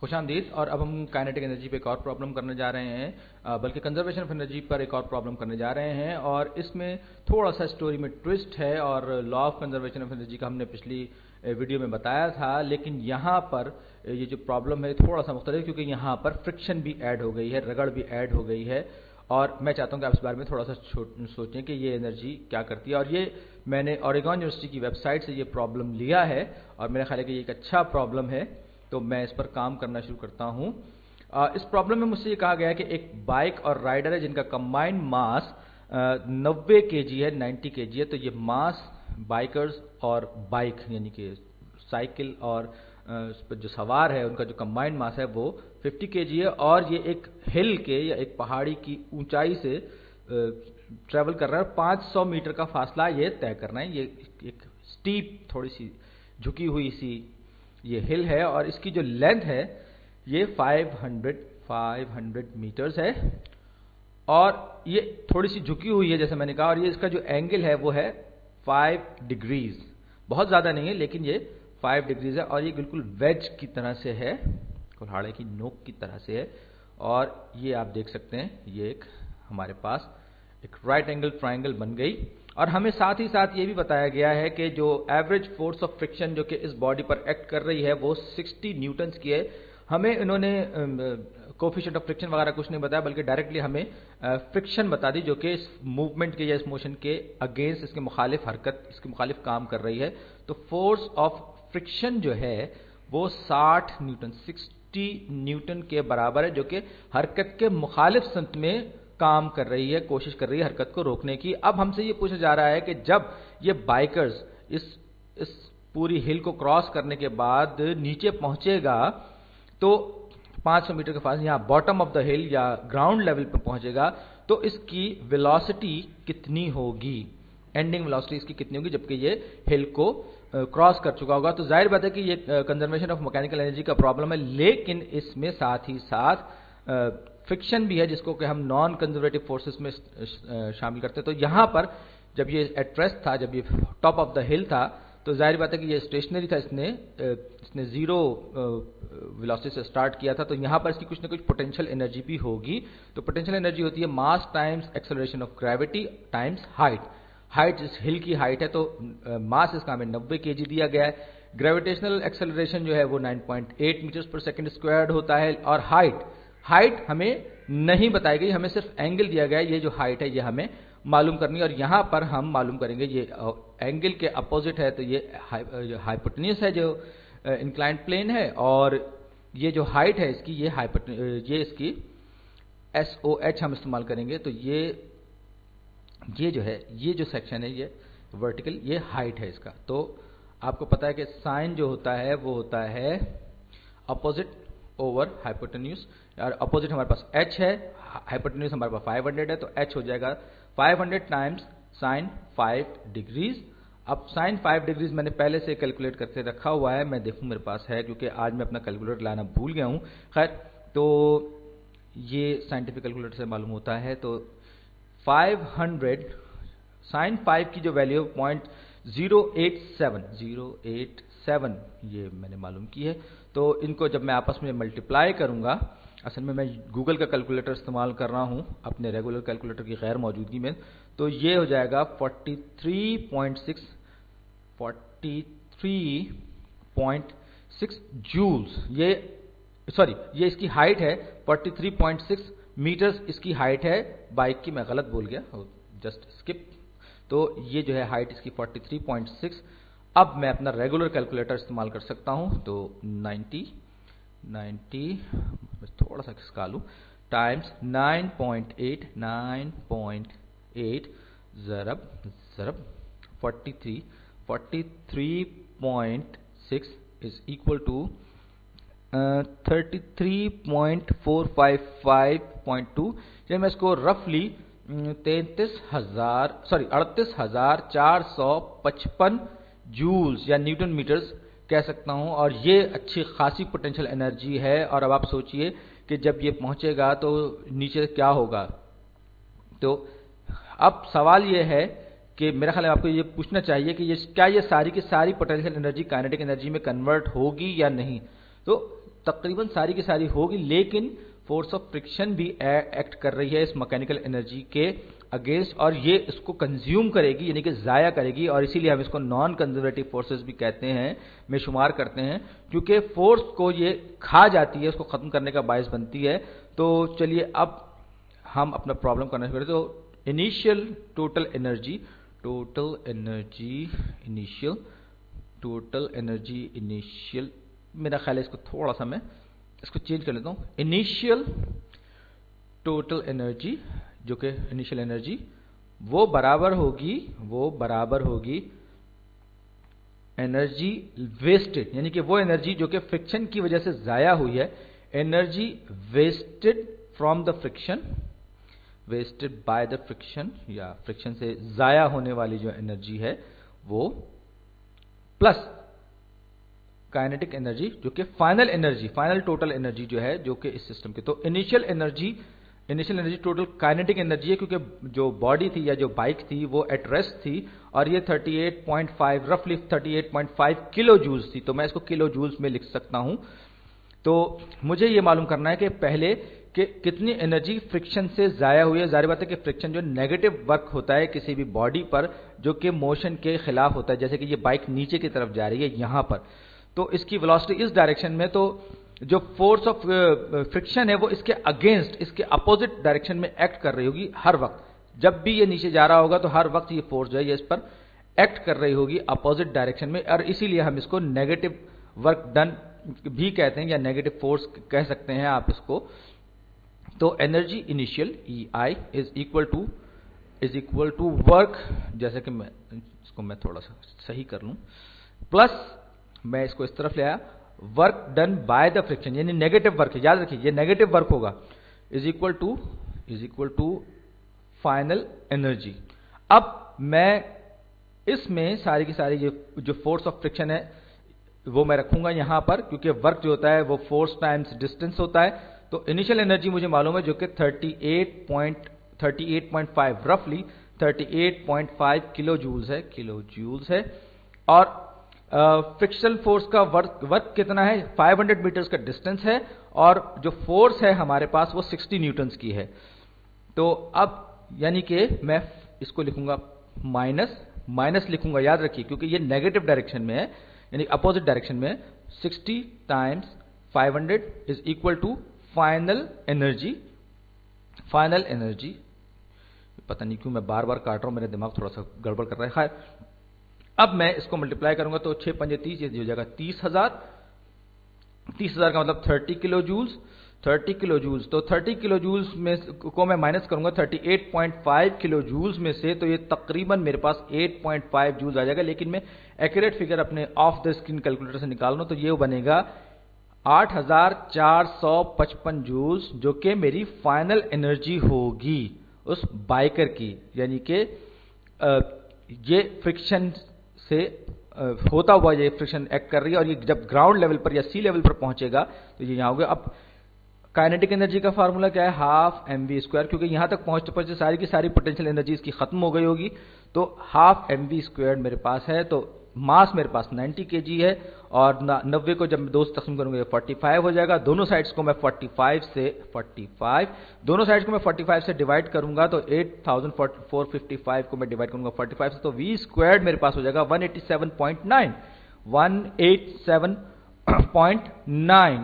खुशामदीद। और अब हम काइनेटिक एनर्जी पे एक और प्रॉब्लम करने जा रहे हैं, बल्कि कंजर्वेशन ऑफ एनर्जी पर एक और प्रॉब्लम करने जा रहे हैं। और इसमें थोड़ा सा स्टोरी में ट्विस्ट है, और law of conservation of energy का हमने पिछली वीडियो में बताया था, लेकिन यहाँ पर ये जो प्रॉब्लम है थोड़ा सा मुख्तलिफ, क्योंकि यहाँ पर फ्रिक्शन भी ऐड हो गई है, रगड़ भी ऐड हो गई है। और मैं चाहता हूँ कि आप इस बारे में थोड़ा सा सोचें कि ये एनर्जी क्या करती है। और ये मैंने ओरेगॉन यूनिवर्सिटी की वेबसाइट से ये प्रॉब्लम लिया है, और मेरा ख्याल है कि ये एक अच्छा प्रॉब्लम है, तो मैं इस पर काम करना शुरू करता हूँ। इस प्रॉब्लम में मुझसे ये कहा गया है कि एक बाइक और राइडर है जिनका कंबाइंड मास 90 kg है, 90 kg है। तो ये मास बाइकर्स और बाइक यानी कि साइकिल और उस पर जो सवार है उनका जो कंबाइंड मास है वो 50 kg है। और ये एक हिल के या एक पहाड़ी की ऊंचाई से ट्रेवल कर रहा है। 500 मीटर का फासला ये तय करना है। ये एक स्टीप, थोड़ी सी झुकी हुई सी ये हिल है, और इसकी जो लेंथ है ये 500 मीटर्स है, और ये थोड़ी सी झुकी हुई है जैसे मैंने कहा। और ये इसका जो एंगल है वो है 5 डिग्रीज, बहुत ज्यादा नहीं है लेकिन ये 5 डिग्रीज है। और ये बिल्कुल वेज की तरह से है, कुल्हाड़े की नोक की तरह से है। और ये आप देख सकते हैं, ये एक हमारे पास एक राइट एंगल ट्राइंगल बन गई। और हमें साथ ही साथ ये भी बताया गया है कि जो एवरेज फोर्स ऑफ फ्रिक्शन जो कि इस बॉडी पर एक्ट कर रही है वो 60 न्यूटन्स की है। हमें इन्होंने कोफिशिएंट ऑफ फ्रिक्शन वगैरह कुछ नहीं बताया, बल्कि डायरेक्टली हमें फ्रिक्शन बता दी, जो कि इस मूवमेंट के या इस मोशन के अगेंस्ट, इसके मुखालिफ हरकत, इसके मुखालिफ काम कर रही है। तो फोर्स ऑफ फ्रिक्शन जो है वो 60 न्यूटन के बराबर है, जो कि हरकत के मुखालिफ संत में काम कर रही है, कोशिश कर रही है हरकत को रोकने की। अब हमसे ये पूछा जा रहा है कि जब ये बाइकर्स इस पूरी हिल को क्रॉस करने के बाद नीचे पहुंचेगा तो 500 मीटर के पास यहाँ बॉटम ऑफ द हिल या ग्राउंड लेवल पर पहुंचेगा, तो इसकी वेलोसिटी कितनी होगी, एंडिंग वेलोसिटी इसकी कितनी होगी जबकि ये हिल को क्रॉस कर चुका होगा। तो जाहिर बात है कि ये कंजर्वेशन ऑफ मैकेनिकल एनर्जी का प्रॉब्लम है, लेकिन इसमें साथ ही साथ फ्रिक्शन भी है, जिसको कि हम नॉन कंजर्वेटिव फोर्सेस में शामिल करते हैं। तो यहां पर जब ये एट रेस्ट था, जब ये टॉप ऑफ द हिल था, तो जाहिर बात है कि ये स्टेशनरी था, इसने जीरो वेलोसिटी से स्टार्ट किया था। तो यहां पर इसकी कुछ ना कुछ पोटेंशियल एनर्जी भी होगी। तो पोटेंशियल एनर्जी होती है मास times acceleration of gravity times height. Height इस हिल की हाइट है, तो मास इसका हमें 90 kg दिया गया है। ग्रेविटेशनल एक्सेलरेशन जो है वो 9.8 मीटर्स पर सेकंड स्क्वायर्ड होता है। और हाइट हमें नहीं बताई गई, हमें सिर्फ एंगल दिया गया है। ये जो हाइट है ये हमें मालूम करनी है, और यहां पर हम मालूम करेंगे ये एंगल के अपोजिट है, तो ये हाइपोटेन्यूस है जो इंक्लाइंड प्लेन है, और ये जो हाइट है इसकी ये इसकी SOH हम इस्तेमाल करेंगे। तो ये जो है, ये जो सेक्शन है ये वर्टिकल, ये हाइट है इसका। तो आपको पता है कि साइन जो होता है वो होता है अपोजिट ओवर हाइपोटेन्यूस, और अपोजिट हमारे पास h है, हाइपोटेन्यूस हमारे पास 500 है, तो h हो जाएगा 500 टाइम्स साइन 5 डिग्रीज। अब साइन 5 डिग्रीज मैंने पहले से कैलकुलेट करके रखा हुआ है, मैं देखूं मेरे पास है, क्योंकि आज मैं अपना कैलकुलेटर लाना भूल गया हूं। खैर, तो ये साइंटिफिक कैलकुलेटर से मालूम होता है। तो 500 साइन 5 की जो वैल्यू 0.087 ये मैंने मालूम की है। तो इनको जब मैं आपस में मल्टीप्लाई करूंगा, असल में मैं गूगल का कैलकुलेटर इस्तेमाल कर रहा हूं अपने रेगुलर कैलकुलेटर की गैर मौजूदगी में, तो ये हो जाएगा 43.6 जूल्स। ये इसकी हाइट है 43.6 मीटर्स इसकी हाइट है बाइक की। मैं गलत बोल गया, जस्ट स्किप। तो ये जो है हाइट इसकी 43.6। अब मैं अपना रेगुलर कैलकुलेटर इस्तेमाल कर सकता हूं, तो 90 थोड़ा सा खिसका लूं, टाइम्स 9.8 ज़रब 43.6 इज इक्वल टू 33.455.2। जब मैं इसको रफली 38,455 जूल्स या न्यूटन मीटर्स कह सकता हूं, और ये अच्छी खासी पोटेंशियल एनर्जी है। और अब आप सोचिए कि जब ये पहुंचेगा तो नीचे क्या होगा। तो अब सवाल ये है कि मेरा ख्याल है आपको ये पूछना चाहिए कि क्या ये सारी की सारी पोटेंशियल एनर्जी काइनेटिक एनर्जी में कन्वर्ट होगी या नहीं। तो तकरीबन सारी की सारी होगी, लेकिन फोर्स ऑफ फ्रिक्शन भी एक्ट कर रही है इस मैकेनिकल एनर्जी के अगेंस्ट, और ये इसको कंज्यूम करेगी, यानी कि ज़ाया करेगी, और इसीलिए हम इसको नॉन कंजर्वेटिव फोर्सेस भी कहते हैं, में शुमार करते हैं, क्योंकि फोर्स को ये खा जाती है, उसको ख़त्म करने का बायस बनती है। तो चलिए अब हम अपना प्रॉब्लम करना शुरू करें। तो इनिशियल टोटल एनर्जी इनिशियल, मेरा ख्याल है इसको थोड़ा सा मैं इसको चेंज कर लेता हूं। इनिशियल टोटल एनर्जी, जो कि इनिशियल एनर्जी वो बराबर होगी एनर्जी वेस्टेड, यानी कि वो एनर्जी जो कि फ्रिक्शन की वजह से जाया हुई है, energy wasted from the friction, wasted by the friction, या फ्रिक्शन से जाया होने वाली जो एनर्जी है वो, प्लस काइनेटिक एनर्जी जो कि फाइनल टोटल एनर्जी जो है, जो कि इस सिस्टम की। तो initial energy total kinetic energy है, क्योंकि जो बॉडी थी या जो बाइक थी वो एट रेस्ट थी, और ये 38.5 रफली 38.5 किलो जूल्स थी। तो मैं इसको किलो जूल्स में लिख सकता हूं। तो मुझे ये मालूम करना है कि पहले कि कितनी एनर्जी फ्रिक्शन से जाया हुई है। जाहिर बात है कि फ्रिक्शन जो नेगेटिव वर्क होता है किसी भी बॉडी पर, जो कि मोशन के खिलाफ होता है, जैसे कि ये बाइक नीचे की तरफ जा रही है यहां पर, तो इसकी वेलोसिटी इस डायरेक्शन में, तो जो फोर्स ऑफ फ्रिक्शन है वो इसके अगेंस्ट, इसके अपोजिट डायरेक्शन में एक्ट कर रही होगी हर वक्त। जब भी ये नीचे जा रहा होगा तो हर वक्त ये फोर्स जो है ये इस पर एक्ट कर रही होगी अपोजिट डायरेक्शन में, और इसीलिए हम इसको नेगेटिव वर्क डन भी कहते हैं, या नेगेटिव फोर्स कह सकते हैं आप इसको। तो energy initial EI is equal to work, जैसे कि मैं थोड़ा सा सही कर लूं, प्लस मैं इसको इस तरफ ले आया, work done by the friction, यानी नेगेटिव वर्क, याद रखिए ये नेगेटिव वर्क होगा, is equal to final energy. अब मैं इसमें सारी की सारी जो फोर्स ऑफ फ्रिक्शन है वो मैं रखूंगा यहां पर, क्योंकि वर्क जो होता है वो फोर्स टाइम्स डिस्टेंस होता है। तो इनिशियल एनर्जी मुझे मालूम है जो कि 38.5 रफली 38.5 किलो जूल्स है, और फ्रिक्शनल फोर्स का वर्क कितना है, 500 मीटर्स का डिस्टेंस है, और जो फोर्स है हमारे पास वो 60 न्यूटन्स की है। तो अब यानी कि मैं इसको लिखूंगा माइनस लिखूंगा, याद रखिए, क्योंकि ये नेगेटिव डायरेक्शन में है, यानी अपोजिट डायरेक्शन में। 60 times 500 is equal to final energy. पता नहीं क्यों मैं बार बार काट रहा हूं, मेरा दिमाग थोड़ा सा गड़बड़ कर रहा है। खैर, अब मैं इसको मल्टीप्लाई करूंगा तो 6 पंजे 30, ये हो जाएगा 30,000 का मतलब 30 किलो जूल्स। तो 30 किलो जूल्स में को मैं माइनस करूंगा 38.5 किलो जूल्स में से, तो ये तकरीबन मेरे पास 8.5 जूल्स आ जाएगा। लेकिन मैं एक्यूरेट फिगर अपने ऑफ द स्क्रीन कैलकुलेटर से निकाल लूं तो ये बनेगा 8,455 जूल्स, जो कि मेरी फाइनल एनर्जी होगी उस बाइकर की, यानी कि ये फ्रिक्शन से होता हुआ ये फ्रिक्शन एक्ट कर रही है, और ये जब ग्राउंड लेवल पर या सी लेवल पर पहुंचेगा तो ये यहां होगा। अब काइनेटिक एनर्जी का फार्मूला क्या है, हाफ mv², क्योंकि यहां तक पहुंचते पहुंचते सारी की सारी पोटेंशियल एनर्जी इसकी खत्म हो गई होगी। तो हाफ mv² मेरे पास है, तो मास मेरे पास 90 kg है, और 90 को जब मैं 2 से तकसीम करूंगा 45 हो जाएगा। दोनों साइड्स को मैं 45 से डिवाइड करूंगा तो 8455 को मैं डिवाइड करूंगा 45 से, तो v² मेरे पास हो जाएगा 187.9,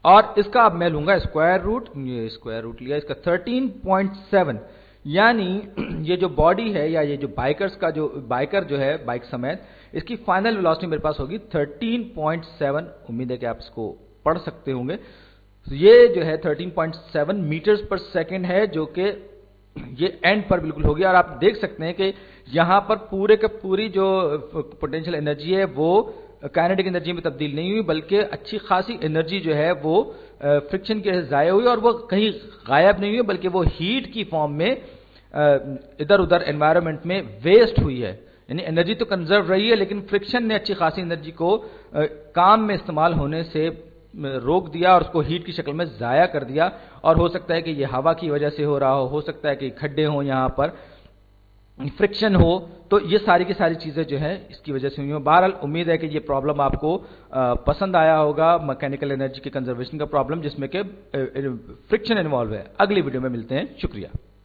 और इसका अब मैं लूंगा स्क्वायर रूट, ये स्क्वायर रूट लिया इसका 13.7, यानी ये जो बॉडी है या ये जो बाइकर जो है बाइक समेत, इसकी फाइनल वेलोसिटी मेरे पास होगी 13.7। उम्मीद है कि आप इसको पढ़ सकते होंगे। तो ये जो है 13.7 मीटर्स पर सेकेंड है, जो कि ये एंड पर बिल्कुल होगी। और आप देख सकते हैं कि यहां पर पूरे का पूरी जो पोटेंशियल एनर्जी है वो काइनेटिक एनर्जी में तब्दील नहीं हुई, बल्कि अच्छी खासी एनर्जी जो है वो फ्रिक्शन के जाया हुई, और वो कहीं गायब नहीं हुई, बल्कि वो हीट की फॉर्म में इधर उधर एनवायरनमेंट में वेस्ट हुई है। यानी एनर्जी तो कंजर्व रही है, लेकिन फ्रिक्शन ने अच्छी खासी एनर्जी को काम में इस्तेमाल होने से रोक दिया और उसको हीट की शक्ल में जाया कर दिया। और हो सकता है कि ये हवा की वजह से हो रहा हो सकता है कि खड्डे हों यहाँ पर, फ्रिक्शन हो, तो ये सारी की सारी चीज़ें जो है इसकी वजह से हुई हैं। बहरहाल उम्मीद है कि ये प्रॉब्लम आपको पसंद आया होगा, मैकेनिकल एनर्जी के कंजर्वेशन का प्रॉब्लम जिसमें कि फ्रिक्शन इन्वॉल्व है। अगली वीडियो में मिलते हैं, शुक्रिया।